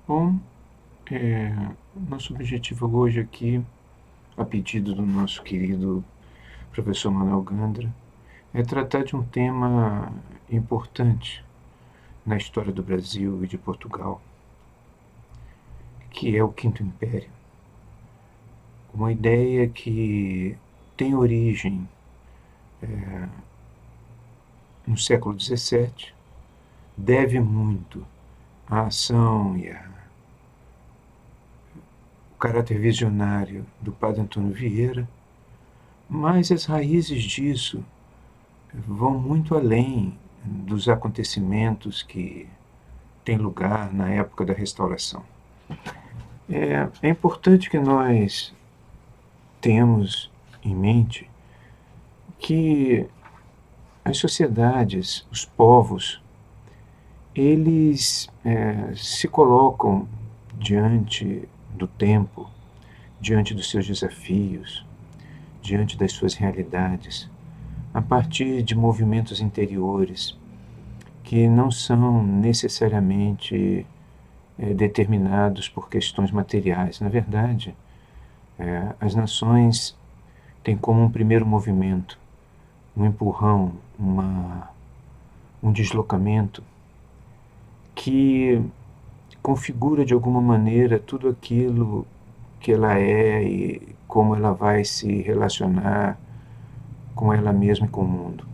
Bom, nosso objetivo hoje aqui, a pedido do nosso querido professor Manuel Gandra, é tratar de um tema importante na história do Brasil e de Portugal, que é o Quinto Império. Uma ideia que tem origem no século XVII, deve muito à ação e ao caráter visionário do padre Antônio Vieira, mas as raízes disso vão muito além dos acontecimentos que têm lugar na época da Restauração. É importante que nós tenhamos em mente que as sociedades, os povos, eles se colocam diante do tempo, diante dos seus desafios, diante das suas realidades, a partir de movimentos interiores que não são necessariamente determinados por questões materiais. Na verdade, as nações têm como um primeiro movimento um empurrão, um deslocamento que configura de alguma maneira tudo aquilo que ela é e como ela vai se relacionar com ela mesma e com o mundo.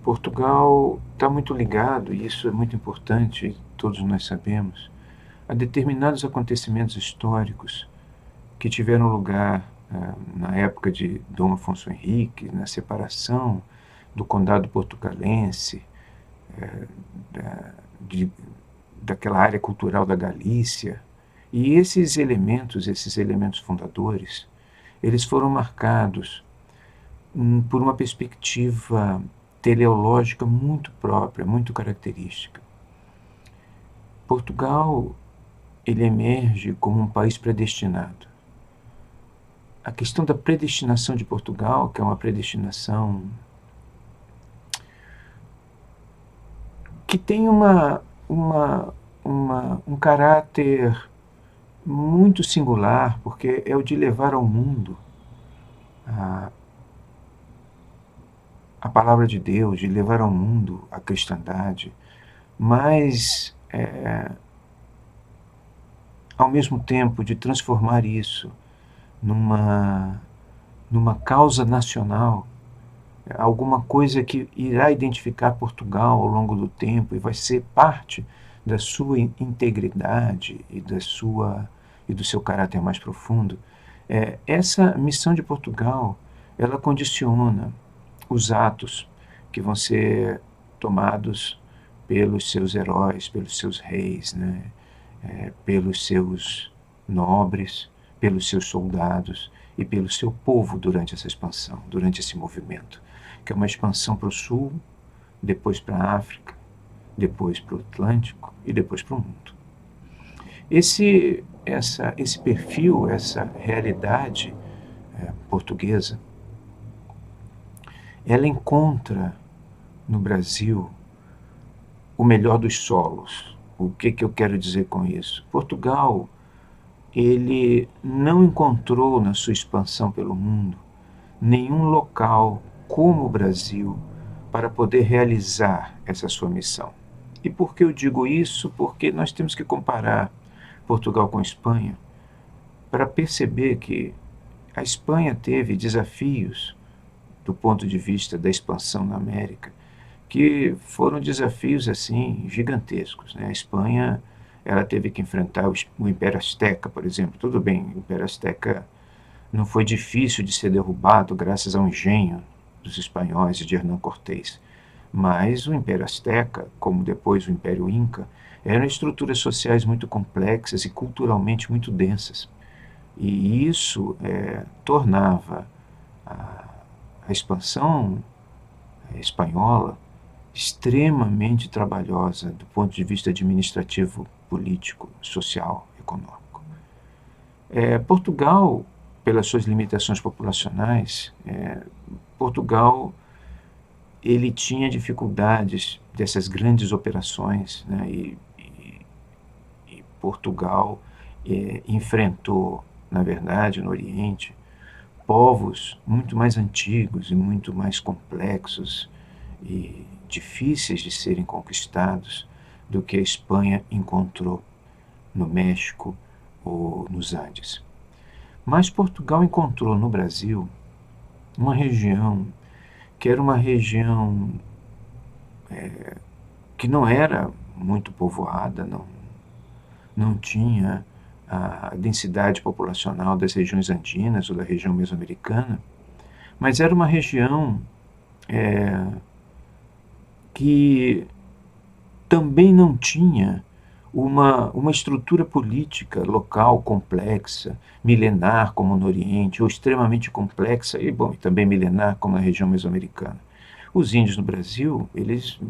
Portugal está muito ligado, e isso é muito importante, todos nós sabemos, a determinados acontecimentos históricos que tiveram lugar na época de Dom Afonso Henriques, na separação do Condado Portucalense, daquela área cultural da Galícia. E esses elementos fundadores, eles foram marcados por uma perspectiva teleológica muito própria, muito característica. Portugal, ele emerge como um país predestinado. A questão da predestinação de Portugal, que é uma predestinação que tem um caráter muito singular, porque é o de levar ao mundo a palavra de Deus, de levar ao mundo a cristandade, mas, ao mesmo tempo, de transformar isso numa causa nacional, alguma coisa que irá identificar Portugal ao longo do tempo e vai ser parte da sua integridade e do seu caráter mais profundo. Essa missão de Portugal, ela condiciona os atos que vão ser tomados pelos seus heróis, pelos seus reis, né? Pelos seus nobres, pelos seus soldados e pelo seu povo durante essa expansão, durante esse movimento, que é uma expansão para o sul, depois para a África, depois para o Atlântico e depois para o mundo. Esse perfil, essa realidade portuguesa, ela encontra no Brasil o melhor dos solos. O que eu quero dizer com isso? Portugal, ele não encontrou na sua expansão pelo mundo nenhum local como o Brasil para poder realizar essa sua missão. E por que eu digo isso? Porque nós temos que comparar Portugal com a Espanha para perceber que a Espanha teve desafios do ponto de vista da expansão na América, que foram desafios assim gigantescos, né? A Espanha, ela teve que enfrentar o Império Azteca, por exemplo. Tudo bem, o Império Azteca não foi difícil de ser derrubado graças ao engenho dos espanhóis e de Hernán Cortés, mas o Império Azteca, como depois o Império Inca, eram estruturas sociais muito complexas e culturalmente muito densas. E isso tornava a expansão espanhola extremamente trabalhosa do ponto de vista administrativo, político, social, econômico. Portugal, pelas suas limitações populacionais, Portugal ele tinha dificuldades dessas grandes operações, né, e Portugal enfrentou, na verdade, no Oriente, povos muito mais antigos e muito mais complexos e difíceis de serem conquistados do que a Espanha encontrou no México ou nos Andes. Mas Portugal encontrou no Brasil uma região que era uma região que não era muito povoada, não tinha a densidade populacional das regiões andinas ou da região mesoamericana, mas era uma região que também não tinha uma estrutura política local complexa, milenar como no Oriente, ou extremamente complexa e, bom, também milenar como na região mesoamericana. Os índios no Brasil, eles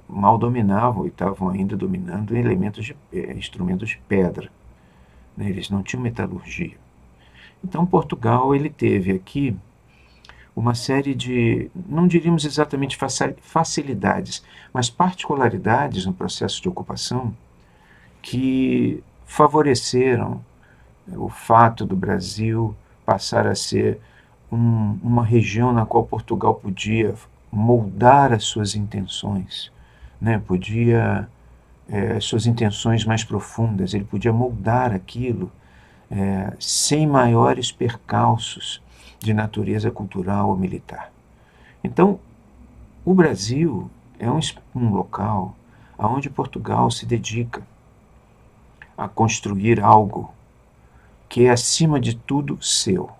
mal dominavam e estavam ainda dominando instrumentos de pedra, né? Eles não tinham metalurgia. Então Portugal ele teve aqui uma série de, não diríamos exatamente facilidades, mas particularidades no processo de ocupação que favoreceram o fato do Brasil passar a ser uma região na qual Portugal podia moldar as suas intenções, né? Podia as suas intenções mais profundas, ele podia moldar aquilo sem maiores percalços de natureza cultural ou militar. Então, o Brasil é um local onde Portugal se dedica a construir algo que é, acima de tudo, seu.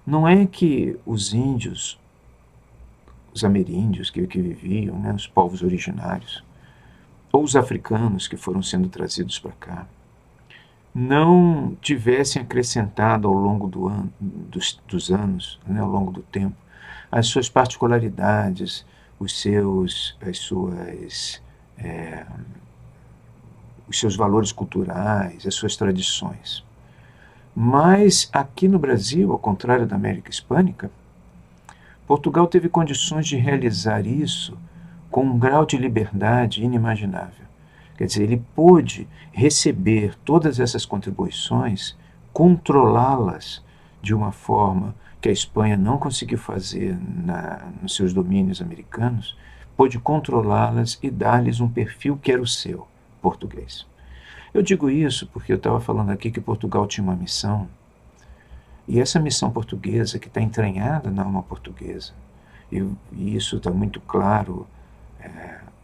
Não é que os índios, os ameríndios que viviam, né, os povos originários, ou os africanos que foram sendo trazidos para cá, não tivessem acrescentado ao longo dos anos, né, ao longo do tempo, as suas particularidades, os seus valores culturais, as suas tradições. Mas aqui no Brasil, ao contrário da América Hispânica, Portugal teve condições de realizar isso com um grau de liberdade inimaginável. Quer dizer, ele pôde receber todas essas contribuições, controlá-las de uma forma que a Espanha não conseguiu fazer nos seus domínios americanos, pôde controlá-las e dar-lhes um perfil que era o seu, português. Eu digo isso porque eu estava falando aqui que Portugal tinha uma missão, e essa missão portuguesa, que está entranhada na alma portuguesa, e isso está muito claro.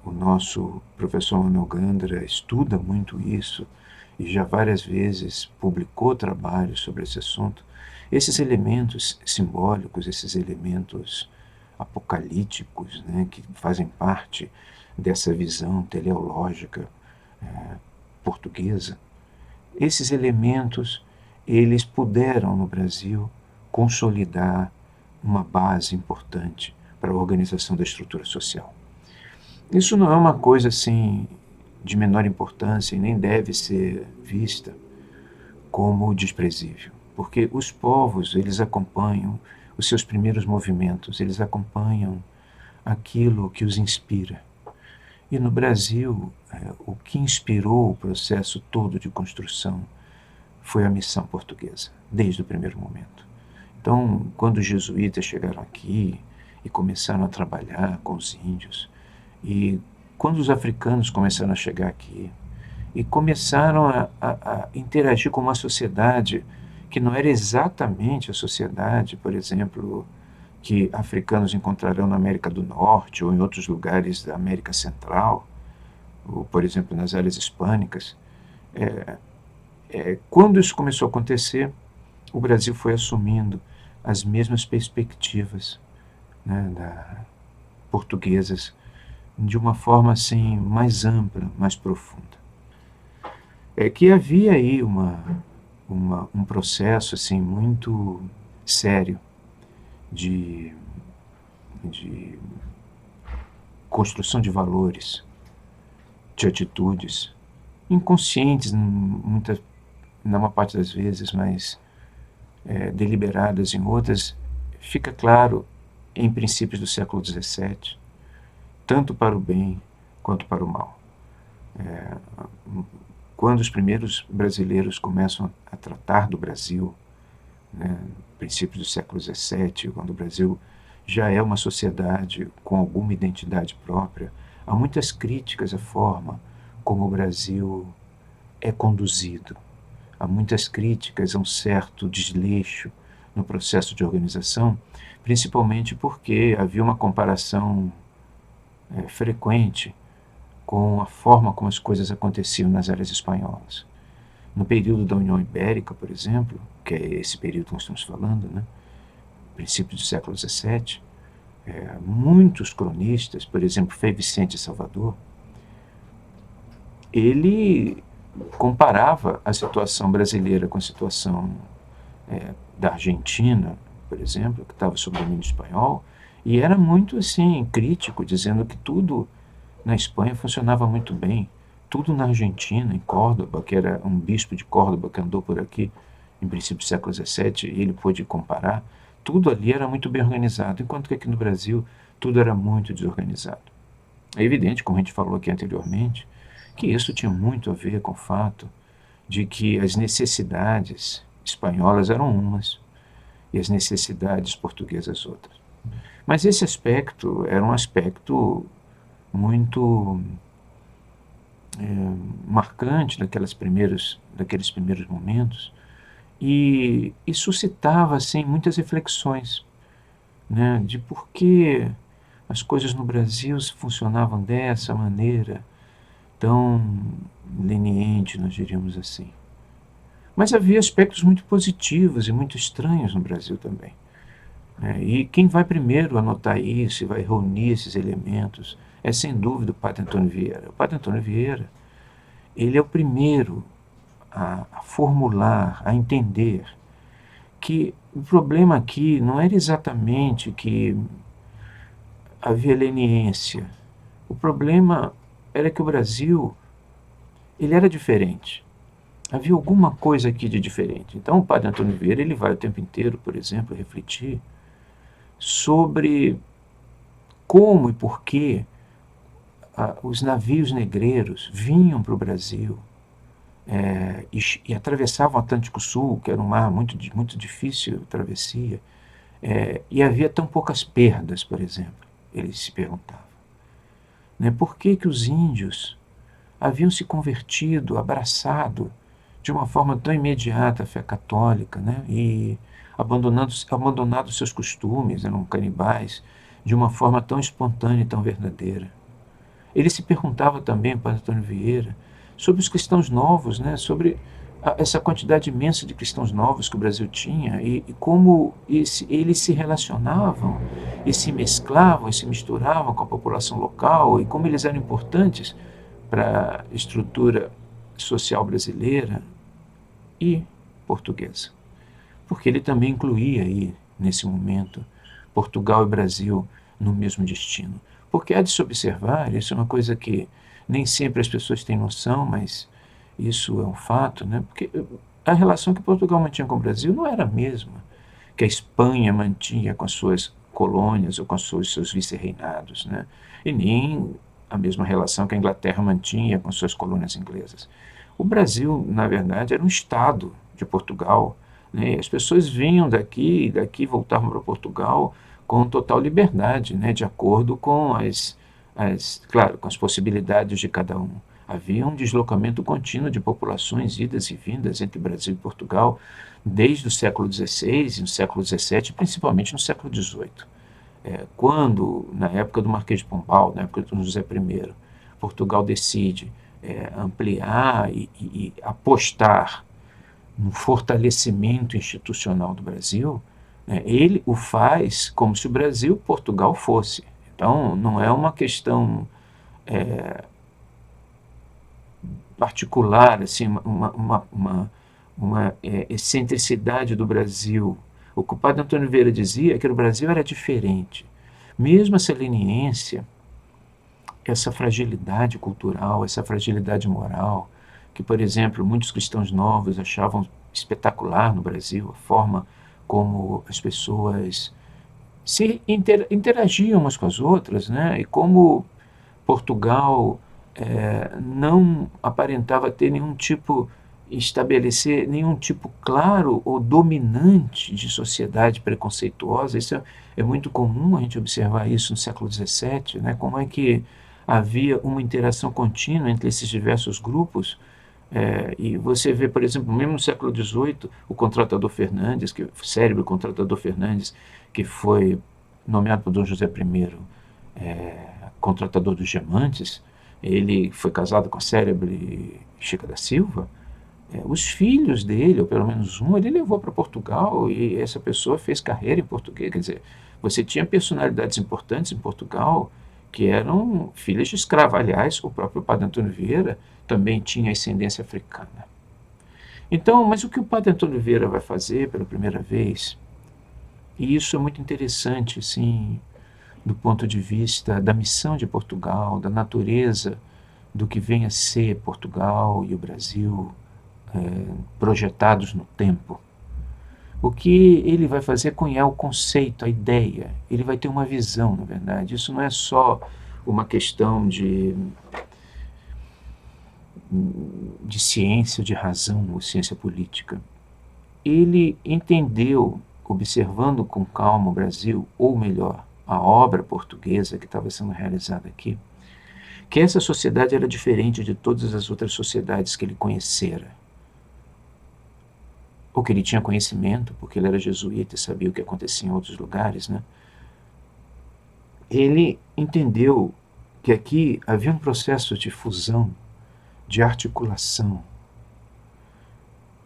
O nosso professor Manuel Gandra estuda muito isso e já várias vezes publicou trabalhos sobre esse assunto. Esses elementos simbólicos, esses elementos apocalípticos, né, que fazem parte dessa visão teleológica portuguesa, esses elementos eles puderam no Brasil consolidar uma base importante para a organização da estrutura social. Isso não é uma coisa assim de menor importância e nem deve ser vista como desprezível, porque os povos, eles acompanham os seus primeiros movimentos, eles acompanham aquilo que os inspira. E no Brasil, o que inspirou o processo todo de construção foi a missão portuguesa, desde o primeiro momento. Então, quando os jesuítas chegaram aqui e começaram a trabalhar com os índios, e quando os africanos começaram a chegar aqui e começaram a interagir com uma sociedade que não era exatamente a sociedade, por exemplo, que africanos encontrarão na América do Norte ou em outros lugares da América Central, ou, por exemplo, nas áreas hispânicas, quando isso começou a acontecer, o Brasil foi assumindo as mesmas perspectivas, né, portuguesas, de uma forma assim mais ampla, mais profunda. É que havia aí um processo assim muito sério de construção de valores, de atitudes inconscientes, na maior parte das vezes, mas deliberadas em outras, fica claro em princípios do século XVII, tanto para o bem quanto para o mal. quando os primeiros brasileiros começam a tratar do Brasil, né, no princípio do século XVII, quando o Brasil já é uma sociedade com alguma identidade própria, há muitas críticas à forma como o Brasil é conduzido. Há muitas críticas a um certo desleixo no processo de organização, principalmente porque havia uma comparação frequente com a forma como as coisas aconteciam nas áreas espanholas. No período da União Ibérica, por exemplo, que é esse período que nós estamos falando, né, princípio do século XVII, muitos cronistas, por exemplo, Frei Vicente Salvador, ele comparava a situação brasileira com a situação da Argentina, por exemplo, que estava sob domínio espanhol, e era muito assim crítico, dizendo que tudo na Espanha funcionava muito bem, tudo na Argentina, em Córdoba, que era um bispo de Córdoba que andou por aqui em princípio do século XVII, e ele pôde comparar, tudo ali era muito bem organizado, enquanto que aqui no Brasil tudo era muito desorganizado. É evidente, como a gente falou aqui anteriormente, que isso tinha muito a ver com o fato de que as necessidades espanholas eram umas e as necessidades portuguesas outras. Mas esse aspecto era um aspecto muito marcante daqueles primeiros momentos e suscitava assim muitas reflexões, né, de por que as coisas no Brasil funcionavam dessa maneira tão leniente, nós diríamos assim. Mas havia aspectos muito positivos e muito estranhos no Brasil também, né? E quem vai primeiro anotar isso e vai reunir esses elementos é, sem dúvida, o Padre Antônio Vieira. O Padre Antônio Vieira, ele é o primeiro a formular, a entender que o problema aqui não era exatamente que havia leniência. O problema era que o Brasil, ele era diferente. Havia alguma coisa aqui de diferente. Então o Padre Antônio Vieira, ele vai o tempo inteiro, por exemplo, refletir sobre como e por que os navios negreiros vinham para o Brasil e atravessavam o Atlântico Sul, que era um mar muito, muito difícil de travessia, e havia tão poucas perdas, por exemplo. Ele se perguntava, né, por que os índios haviam se convertido, abraçado de uma forma tão imediata a fé católica, né, e abandonado seus costumes, eram canibais, de uma forma tão espontânea e tão verdadeira. Ele se perguntava também, Padre Antônio Vieira, sobre os cristãos novos, né, sobre essa quantidade imensa de cristãos novos que o Brasil tinha e como eles se relacionavam e se mesclavam e se misturavam com a população local e como eles eram importantes para a estrutura social brasileira e portuguesa. Porque ele também incluía aí, nesse momento, Portugal e Brasil no mesmo destino. Porque há de se observar, isso é uma coisa que nem sempre as pessoas têm noção, mas isso é um fato, né? Porque a relação que Portugal mantinha com o Brasil não era a mesma que a Espanha mantinha com as suas colônias ou com os seus vice-reinados, né? E nem a mesma relação que a Inglaterra mantinha com suas colônias inglesas. O Brasil, na verdade, era um estado de Portugal, né? As pessoas vinham daqui voltavam para Portugal com total liberdade, né? De acordo com claro, com as possibilidades de cada um. Havia um deslocamento contínuo de populações, idas e vindas entre Brasil e Portugal, desde o século XVI e no século XVII, principalmente no século XVIII. Quando, na época do Marquês de Pombal, na época do José I, Portugal decide ampliar e apostar no fortalecimento institucional do Brasil, ele o faz como se o Brasil Portugal fosse. Então, não é uma questão particular, assim, uma excentricidade do Brasil. O que o Padre Antônio Vieira dizia é que o Brasil era diferente. Mesmo essa leniência, essa fragilidade cultural, essa fragilidade moral, que, por exemplo, muitos cristãos novos achavam espetacular no Brasil, a forma como as pessoas se interagiam umas com as outras, né? E como Portugal não aparentava ter estabelecer nenhum tipo claro ou dominante de sociedade preconceituosa. Isso é muito comum a gente observar isso no século XVII, né? Como é que havia uma interação contínua entre esses diversos grupos. E você vê, por exemplo, mesmo no século XVIII, o contratador Fernandes, célebre contratador Fernandes, que foi nomeado por Dom José I, contratador dos diamantes. Ele foi casado com a célebre Chica da Silva. Os filhos dele, ou pelo menos um, ele levou para Portugal, e essa pessoa fez carreira em português. Quer dizer, você tinha personalidades importantes em Portugal que eram filhas de escravos. Aliás, o próprio Padre Antônio Vieira também tinha ascendência africana. Então, mas o que o Padre Antônio Vieira vai fazer pela primeira vez, e isso é muito interessante, assim, do ponto de vista da missão de Portugal, da natureza do que vem a ser Portugal e o Brasil, projetados no tempo. O que ele vai fazer é cunhar o conceito, a ideia. Ele vai ter uma visão, na verdade. Isso não é só uma questão de ciência, de razão ou ciência política. Ele entendeu, observando com calma o Brasil, ou melhor, a obra portuguesa que estava sendo realizada aqui, que essa sociedade era diferente de todas as outras sociedades que ele conhecera, ou que ele tinha conhecimento, porque ele era jesuíta e sabia o que acontecia em outros lugares, né? Ele entendeu que aqui havia um processo de fusão, de articulação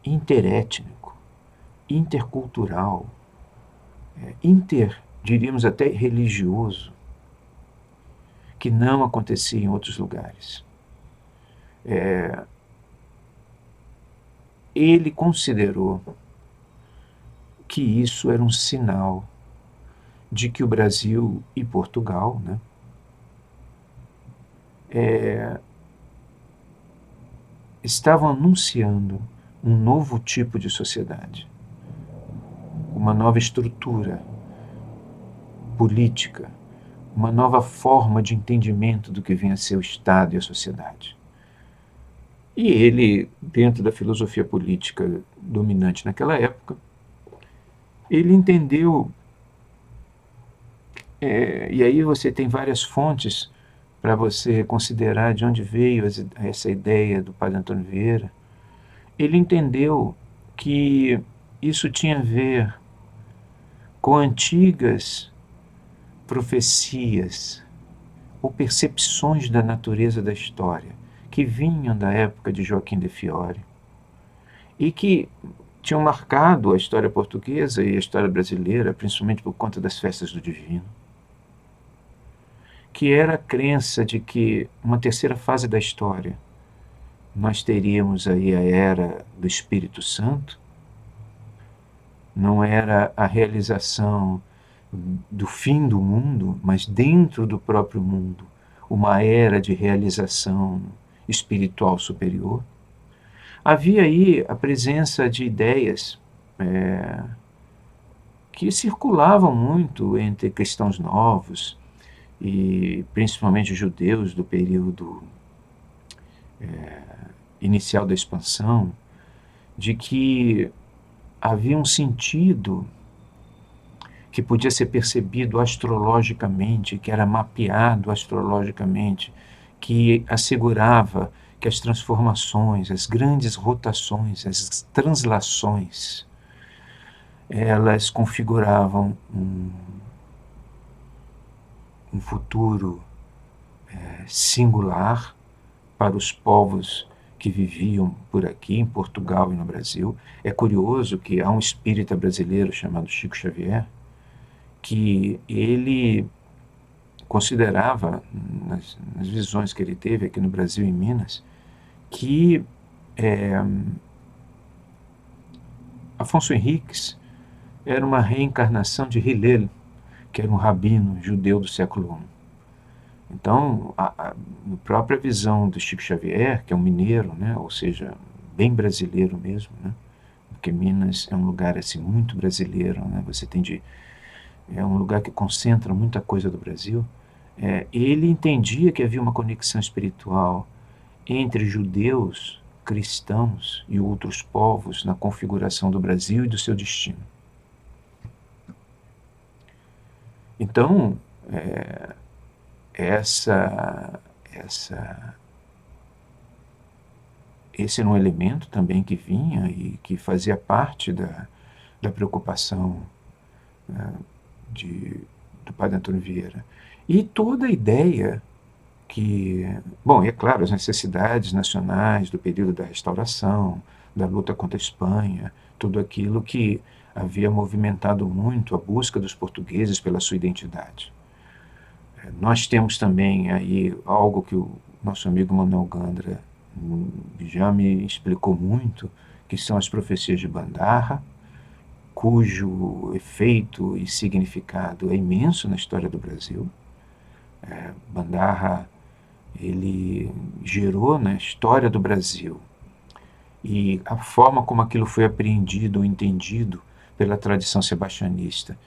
interétnico, intercultural, diríamos até religioso, que não acontecia em outros lugares. Ele considerou que isso era um sinal de que o Brasil e Portugal, né, estavam anunciando um novo tipo de sociedade, uma nova estrutura política, uma nova forma de entendimento do que vem a ser o Estado e a sociedade. E ele, dentro da filosofia política dominante naquela época, ele entendeu, e aí você tem várias fontes para você considerar de onde veio essa ideia do Padre Antônio Vieira. Ele entendeu que isso tinha a ver com antigas profecias ou percepções da natureza da história que vinham da época de Joaquim de Fiore e que tinham marcado a história portuguesa e a história brasileira, principalmente por conta das festas do Divino, que era a crença de que uma terceira fase da história nós teríamos aí a era do Espírito Santo. Não era a realização do fim do mundo, mas dentro do próprio mundo, uma era de realização espiritual superior. Havia aí a presença de ideias que circulavam muito entre cristãos novos e principalmente judeus do período inicial da expansão, de que havia um sentido que podia ser percebido astrologicamente, que era mapeado astrologicamente, que assegurava que as transformações, as grandes rotações, as translações, elas configuravam um futuro singular para os povos que viviam por aqui, em Portugal e no Brasil. É curioso que há um espírita brasileiro chamado Chico Xavier, que ele considerava, nas visões que ele teve aqui no Brasil e em Minas, que Afonso Henriques era uma reencarnação de Hillel, que era um rabino judeu do século I. Então, a própria visão do Chico Xavier, que é um mineiro, né, ou seja, bem brasileiro mesmo, né, porque Minas é um lugar assim, muito brasileiro, né, é um lugar que concentra muita coisa do Brasil. ele entendia que havia uma conexão espiritual entre judeus, cristãos e outros povos na configuração do Brasil e do seu destino. Então, esse era um elemento também que vinha e que fazia parte da preocupação do padre Antônio Vieira. E toda a ideia que, bom, é claro, as necessidades nacionais do período da restauração, da luta contra a Espanha, tudo aquilo que havia movimentado muito a busca dos portugueses pela sua identidade. Nós temos também aí algo que o nosso amigo Manuel Gandra já me explicou muito, que são as profecias de Bandarra, cujo efeito e significado é imenso na história do Brasil. Bandarra, ele gerou na história do Brasil, e a forma como aquilo foi apreendido ou entendido pela tradição sebastianista,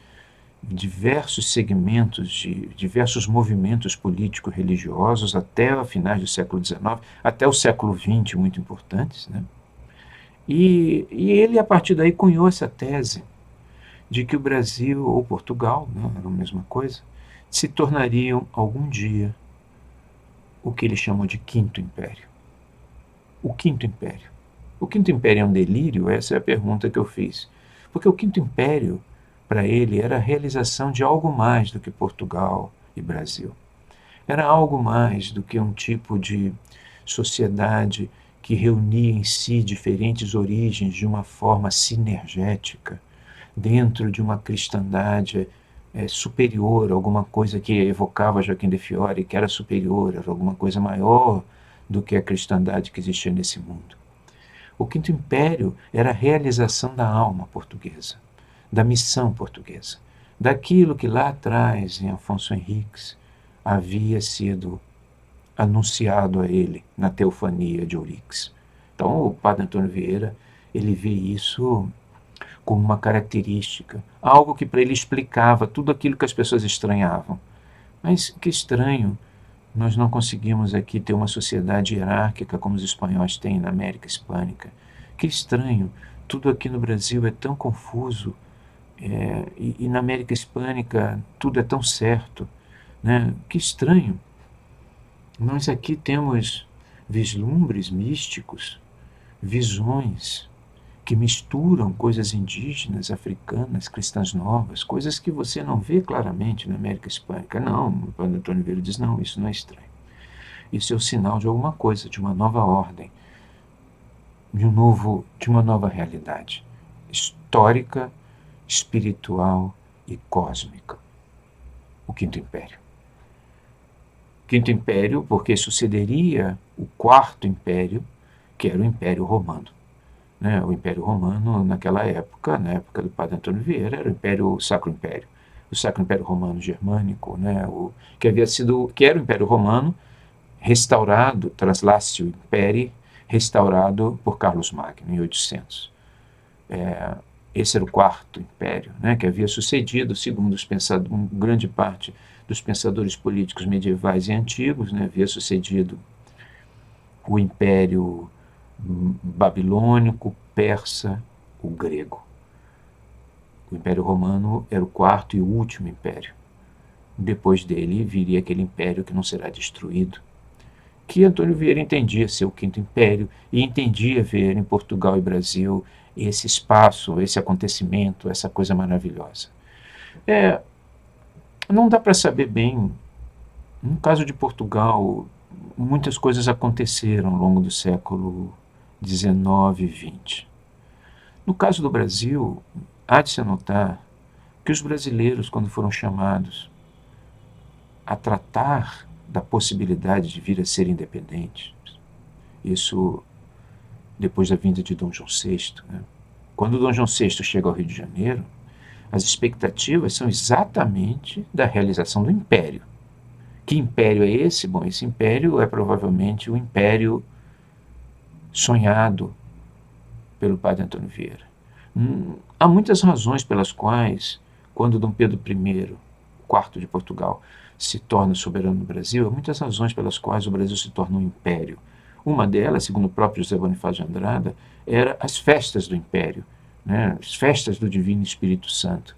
diversos segmentos de diversos movimentos político-religiosos até a finais do século XIX, até o século XX, muito importantes, né? E ele, a partir daí, cunhou essa tese de que o Brasil, ou Portugal, né, era a mesma coisa, se tornariam algum dia o que ele chamou de Quinto Império. O Quinto Império. O Quinto Império é um delírio? Essa é a pergunta que eu fiz. Porque o Quinto Império, para ele, era a realização de algo mais do que Portugal e Brasil. Era algo mais do que um tipo de sociedade que reunia em si diferentes origens de uma forma sinergética, dentro de uma cristandade superior, alguma coisa que evocava Joaquim de Fiori, que era superior, era alguma coisa maior do que a cristandade que existia nesse mundo. O Quinto Império era a realização da alma portuguesa, da missão portuguesa, daquilo que lá atrás, em Afonso Henriques, havia sido anunciado a ele na teofania de Ourix. Então, o padre Antônio Vieira, ele vê isso como uma característica, algo que para ele explicava tudo aquilo que as pessoas estranhavam. Mas que estranho, nós não conseguimos aqui ter uma sociedade hierárquica como os espanhóis têm na América Hispânica. Que estranho, tudo aqui no Brasil é tão confuso, e na América Hispânica tudo é tão certo, né? Que estranho. Nós aqui temos vislumbres místicos, visões que misturam coisas indígenas, africanas, cristãs novas, coisas que você não vê claramente na América Hispânica. Não, o padre Antônio Vieira diz, não, isso não é estranho. Isso é o sinal de alguma coisa, de uma nova ordem, de uma nova realidade histórica, espiritual e cósmica. O Quinto Império. Quinto Império porque sucederia o Quarto Império, que era o Império Romano. O Império Romano, naquela época, na época do padre Antônio Vieira, era o Sacro Império. O Sacro Império Romano Germânico, que era o Império Romano, restaurado, Translatio Imperii, restaurado por Carlos Magno, em 800. Esse era o Quarto Império, que havia sucedido, segundo grande parte dos pensadores políticos medievais e antigos, havia sucedido o Império babilônico, persa, o grego. O Império Romano era o quarto e último império. Depois dele viria aquele império que não será destruído, que Antônio Vieira entendia ser o Quinto Império e entendia ver em Portugal e Brasil esse espaço, esse acontecimento, essa coisa maravilhosa. Não dá para saber bem. No caso de Portugal, muitas coisas aconteceram ao longo do século XIX e XX. No caso do Brasil, há de se notar que os brasileiros, quando foram chamados a tratar da possibilidade de vir a ser independentes, isso depois da vinda de Dom João VI, quando Dom João VI chega ao Rio de Janeiro, as expectativas são exatamente da realização do império. Que império é esse? Bom, esse império é provavelmente o império sonhado pelo padre Antônio Vieira. Há muitas razões pelas quais, quando Dom Pedro I, quarto de Portugal, se torna soberano no Brasil, há muitas razões pelas quais o Brasil se torna um império. Uma delas, segundo o próprio José Bonifácio de Andrada, era as festas do império, né? As festas do Divino Espírito Santo,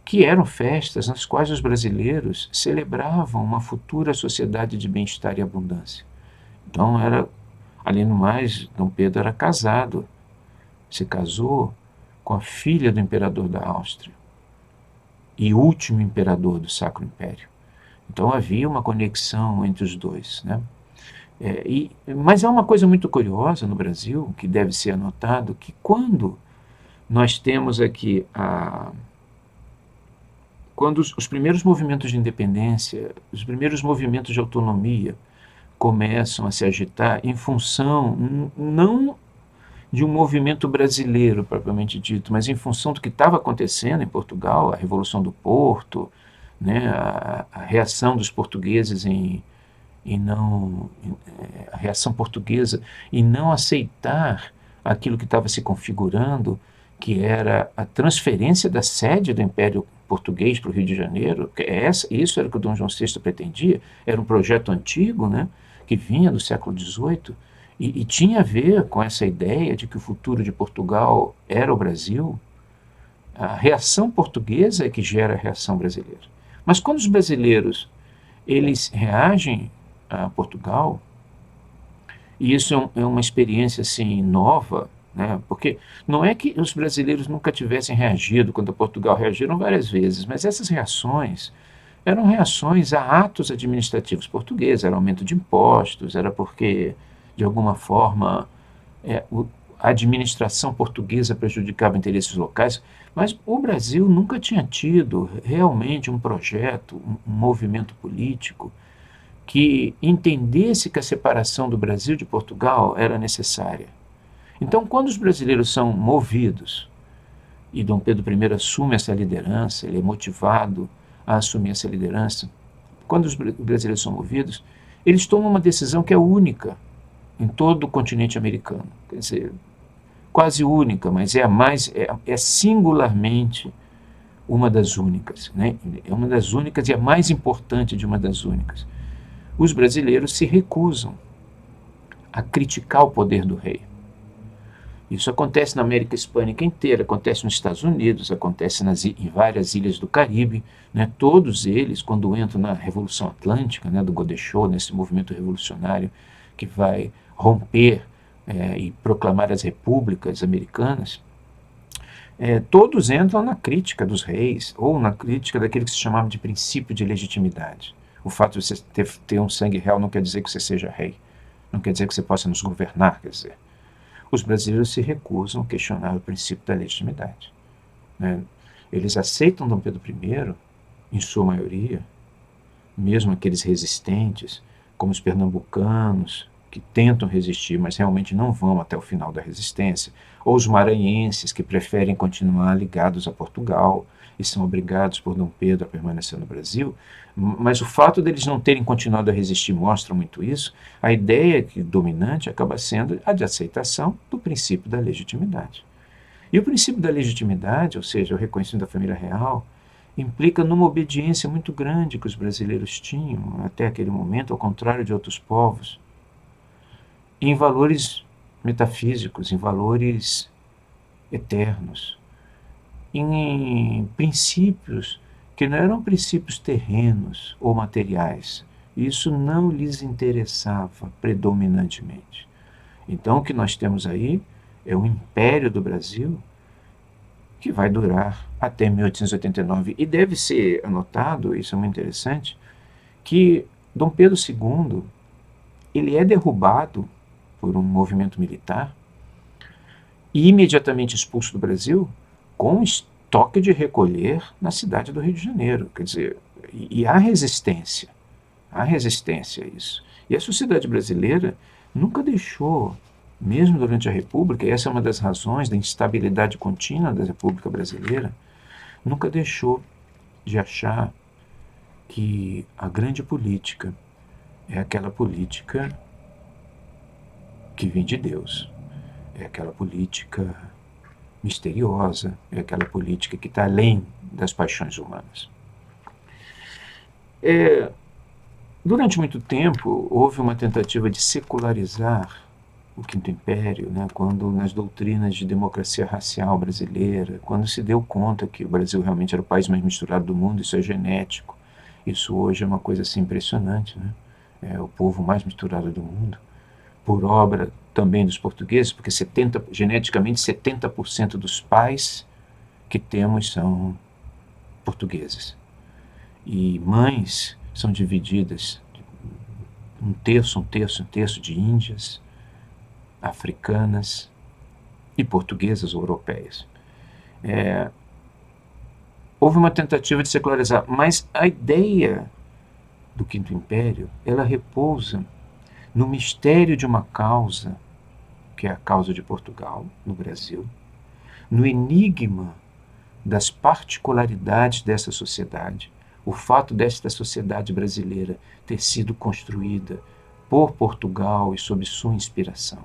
que eram festas nas quais os brasileiros celebravam uma futura sociedade de bem-estar e abundância. Então, além do mais, Dom Pedro era casado, se casou com a filha do imperador da Áustria e último imperador do Sacro Império. Então havia uma conexão entre os dois, né? Mas há uma coisa muito curiosa no Brasil, que deve ser anotado, que quando nós temos aqui quando os primeiros movimentos de independência, os primeiros movimentos de autonomia começam a se agitar em função não de um movimento brasileiro propriamente dito, mas em função do que estava acontecendo em Portugal, a Revolução do Porto, né, a reação dos portugueses a reação portuguesa em não aceitar aquilo que estava se configurando, que era a transferência da sede do Império Português para o Rio de Janeiro. Isso era o que o Dom João VI pretendia, era um projeto antigo, né, que vinha do século XVIII, e tinha a ver com essa ideia de que o futuro de Portugal era o Brasil. A reação portuguesa é que gera a reação brasileira. Mas quando os brasileiros eles reagem a Portugal, e isso é uma experiência assim nova, né? Porque não é que os brasileiros nunca tivessem reagido quando Portugal reagiram várias vezes, mas essas reações eram reações a atos administrativos portugueses, era aumento de impostos, era porque, de alguma forma, a administração portuguesa prejudicava interesses locais, mas o Brasil nunca tinha tido realmente um projeto, um movimento político que entendesse que a separação do Brasil de Portugal era necessária. Então, quando os brasileiros são movidos, e Dom Pedro I assume essa liderança, ele é motivado a assumir essa liderança, quando os brasileiros são movidos, eles tomam uma decisão que é única em todo o continente americano. Quer dizer, quase única, mas é singularmente uma das únicas, né? É uma das únicas e a mais importante de uma das únicas. Os brasileiros se recusam a criticar o poder do rei. Isso acontece na América Hispânica inteira, acontece nos Estados Unidos, acontece em várias ilhas do Caribe, né? Todos eles, quando entram na Revolução Atlântica, né, do Godechô, nesse movimento revolucionário que vai romper e proclamar as repúblicas americanas, todos entram na crítica dos reis, ou na crítica daquele que se chamava de princípio de legitimidade. O fato de você ter um sangue real não quer dizer que você seja rei, não quer dizer que você possa nos governar, quer dizer. Os brasileiros se recusam a questionar o princípio da legitimidade, né? Eles aceitam Dom Pedro I, em sua maioria, mesmo aqueles resistentes, como os pernambucanos, que tentam resistir, mas realmente não vão até o final da resistência, ou os maranhenses, que preferem continuar ligados a Portugal e são obrigados por Dom Pedro a permanecer no Brasil. Mas o fato deles não terem continuado a resistir mostra muito isso. A ideia dominante acaba sendo a de aceitação do princípio da legitimidade. E o princípio da legitimidade, ou seja, o reconhecimento da família real, implica numa obediência muito grande que os brasileiros tinham até aquele momento, ao contrário de outros povos, em valores metafísicos, em valores eternos, em princípios que não eram princípios terrenos ou materiais. Isso não lhes interessava predominantemente. Então, o que nós temos aí é o Império do Brasil, que vai durar até 1889. E deve ser anotado, isso é muito interessante, que Dom Pedro II ele é derrubado por um movimento militar e imediatamente expulso do Brasil com estoque de recolher na cidade do Rio de Janeiro. Quer dizer, e há resistência a isso. E a sociedade brasileira nunca deixou, mesmo durante a República, e essa é uma das razões da instabilidade contínua da República Brasileira, nunca deixou de achar que a grande política é aquela política que vem de Deus, é aquela política misteriosa, é aquela política que está além das paixões humanas. Durante muito tempo, houve uma tentativa de secularizar o Quinto Império, né, quando nas doutrinas de democracia racial brasileira, quando se deu conta que o Brasil realmente era o país mais misturado do mundo, isso é genético, isso hoje é uma coisa assim impressionante, né? É o povo mais misturado do mundo, por obra também dos portugueses, porque geneticamente 70% dos pais que temos são portugueses. E mães são divididas um terço, um terço, um terço de índias, africanas e portuguesas ou europeias. Houve uma tentativa de secularizar, mas a ideia do Quinto Império, ela repousa no mistério de uma causa, que é a causa de Portugal, no Brasil, no enigma das particularidades dessa sociedade, o fato desta sociedade brasileira ter sido construída por Portugal e sob sua inspiração.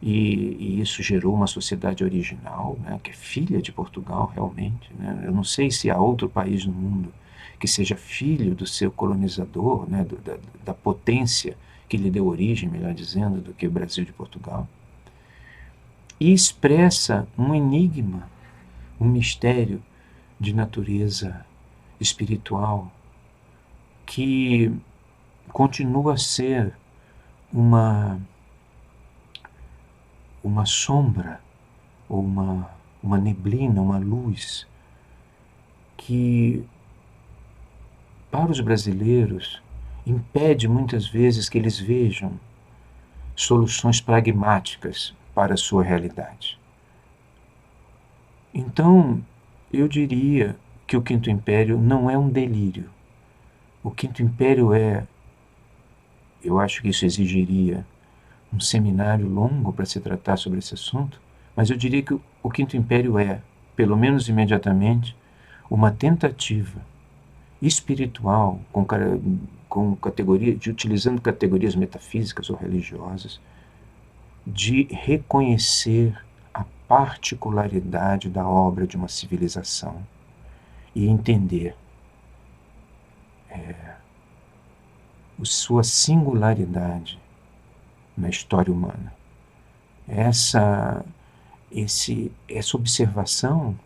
E isso gerou uma sociedade original, né, que é filha de Portugal realmente. Né? Eu não sei se há outro país no mundo que seja filho do seu colonizador, né, da potência que lhe deu origem, melhor dizendo, do que o Brasil de Portugal. E expressa um enigma, um mistério de natureza espiritual que continua a ser uma sombra, ou uma neblina, uma luz, que para os brasileiros impede muitas vezes que eles vejam soluções pragmáticas para a sua realidade. Então, eu diria que o Quinto Império não é um delírio. O Quinto Império eu acho que isso exigiria um seminário longo para se tratar sobre esse assunto, mas eu diria que o Quinto Império pelo menos imediatamente, uma tentativa espiritual utilizando categorias metafísicas ou religiosas, de reconhecer a particularidade da obra de uma civilização e entender sua singularidade na história humana. Essa observação,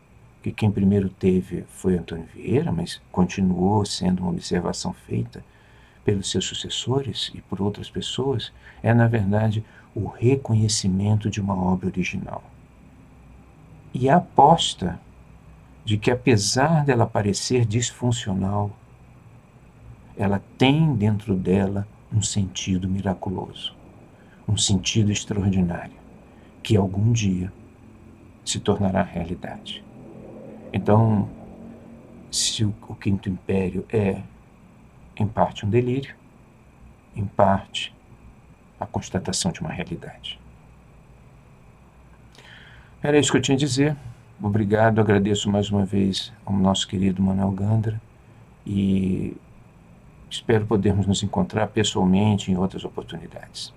que quem primeiro teve foi Antônio Vieira, mas continuou sendo uma observação feita pelos seus sucessores e por outras pessoas, na verdade, o reconhecimento de uma obra original. E a aposta de que, apesar dela parecer disfuncional, ela tem dentro dela um sentido miraculoso, um sentido extraordinário, que algum dia se tornará realidade. Então, se o Quinto Império em parte, um delírio, em parte, a constatação de uma realidade. Era isso que eu tinha a dizer. Obrigado, agradeço mais uma vez ao nosso querido Manuel Gandra e espero podermos nos encontrar pessoalmente em outras oportunidades.